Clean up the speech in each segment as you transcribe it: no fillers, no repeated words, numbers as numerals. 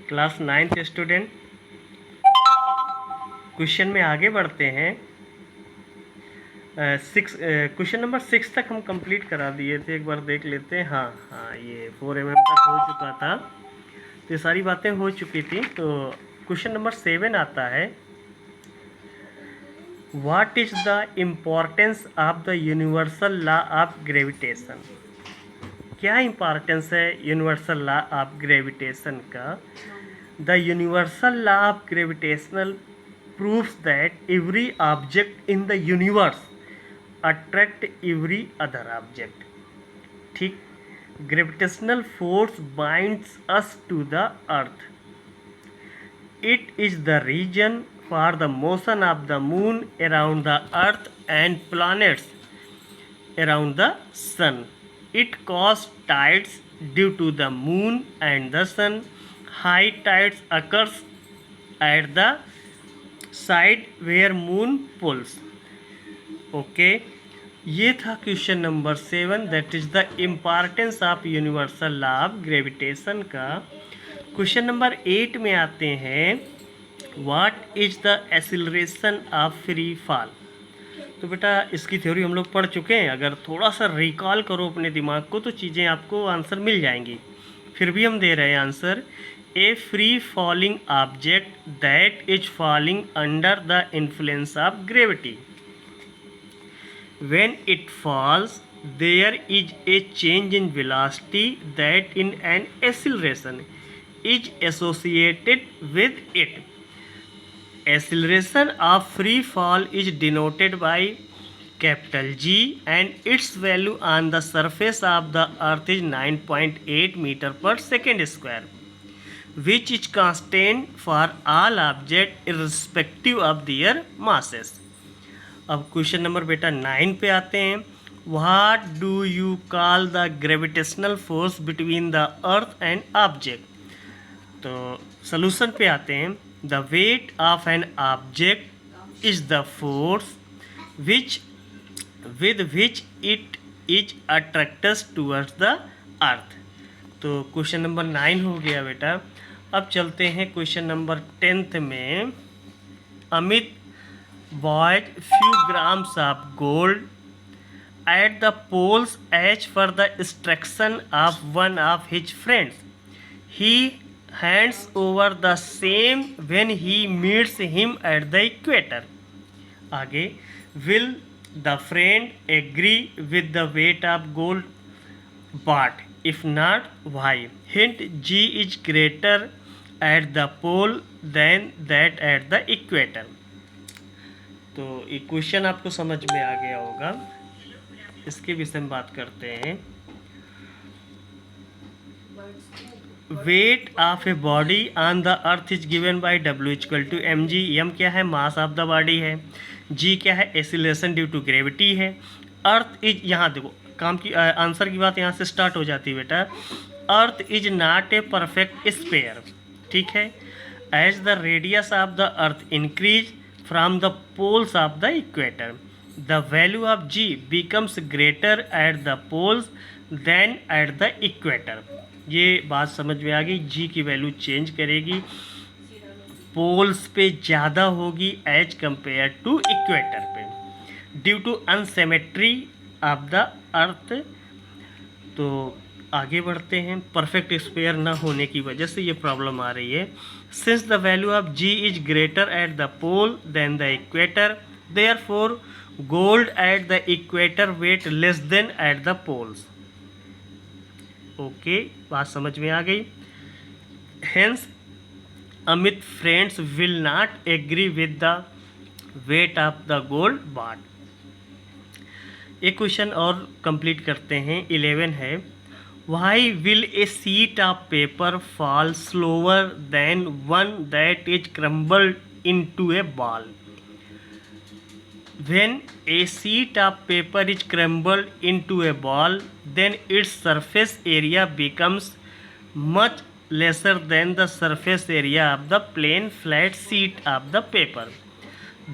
Class 9th student, question में आगे बढ़ते हैं। क्वेश्चन नंबर 6 तक हम कंप्लीट करा दिए थे, एक बार देख लेते हैं। हाँ, ये 4 mm तक हो चुका था, तो ये सारी बातें हो चुकी थी। तो क्वेश्चन नंबर 7 आता है, what is the importance of the universal law of gravitation. क्या इम्पोर्टेंस है यूनिवर्सल लॉ ऑफ ग्रेविटेशन का? The universal law of gravitational proves that every object in the universe attract every other object. ठीक, gravitational force binds us to the earth. It is the reason for the motion of the moon around the earth and planets around the sun. It causes tides due to the moon and the sun. High tides occurs at the side where moon pulls. Okay, ये था question number 7, that is the importance of universal law of gravitation का। Question number 8 में आते हैं, what is the acceleration of free fall. तो बेटा इसकी theory हम लोग पढ़ चुके हैं, अगर थोड़ा सा रिकॉल करो अपने दिमाग को तो चीज़ें आपको आंसर मिल जाएंगी। फिर भी हम दे रहे हैं answer, a free falling object that is falling under the influence of gravity. When it falls, there is a change in velocity that in an acceleration is associated with it. Acceleration of free fall is denoted by capital G and its value on the surface of the earth is 9.8 meter per second square. Which is constant for all objects irrespective of their masses. अब question number बेटा 9 पे आते हैं, what do you call the gravitational force between the earth and object. तो solution पे आते हैं, the weight of an object is the force which with which it is attracted towards the earth. तो question number 9 हो गया बेटा। अब चलते हैं क्वेश्चन नंबर 10th में, Amit buys few grams of gold at the poles as for the instruction of one of his friends. He hands over the same when he meets him at the equator. आगे, will the friend agree with the weight of gold bought? If not, why? Hint, G is greater at the pole than that at the equator. तो ये question आपको समझ में आ गया होगा, इसके विषय में बात करते हैं। Weight of a body on the earth is given by W equal to mg। m क्या है? मास ऑफ द बॉडी है। g क्या है? एक्सीलरेशन ड्यू टू ग्रेविटी है। अर्थ इज, यहाँ देखो काम की आंसर की बात यहाँ से स्टार्ट हो जाती है बेटा। Earth is not a perfect sphere, ठीक है। As the radius of the earth increase from the poles of the equator, the value of g becomes greater at the poles than at the equator. ये बात समझ में आ गई, जी की value change करेगी, पोल्स पे ज़्यादा होगी एज कंपेयर टू इक्वेटर पे, due to unsymmetry of the earth. तो आगे बढ़ते हैं, परफेक्ट स्फीयर ना होने की वजह से ये प्रॉब्लम आ रही है। Since the value of g is greater at the pole than the equator, therefore gold at the equator weight less than at the poles. Okay, बात समझ में आ गई। Hence Amit friends will not agree with the weight of the gold bought. एक question और complete करते हैं, 11 है, why will a sheet of paper fall slower than one that is crumbled into a ball. When a sheet of paper is crumbled into a ball, then its surface area becomes much lesser than the surface area of the plane flat sheet of the paper.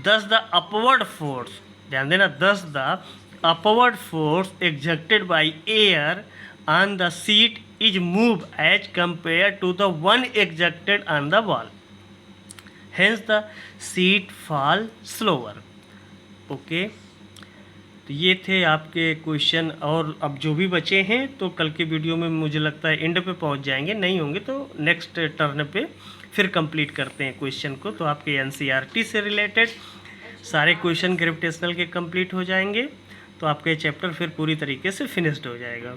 Thus the upward force, ध्यान देना, thus the upward force exerted by air on the sheet is moved as compared to the one ejected on the wall. Hence the sheet fall slower. Okay, तो ये थे आपके question, और अब जो भी बचे हैं तो कल के वीडियो में मुझे लगता है एंड पे पहुंच जाएंगे, नहीं होंगे तो नेक्स्ट टर्न पे फिर कंप्लीट करते हैं क्वेश्चन को। तो आपके एनसीईआरटी से रिलेटेड सारे क्वेश्चन ग्रेविटेशनल के कंप्लीट हो जाएंगे, तो आपका ये चैप्टर फिर पूरी तरीके से फिनिश्ड हो जाएगा।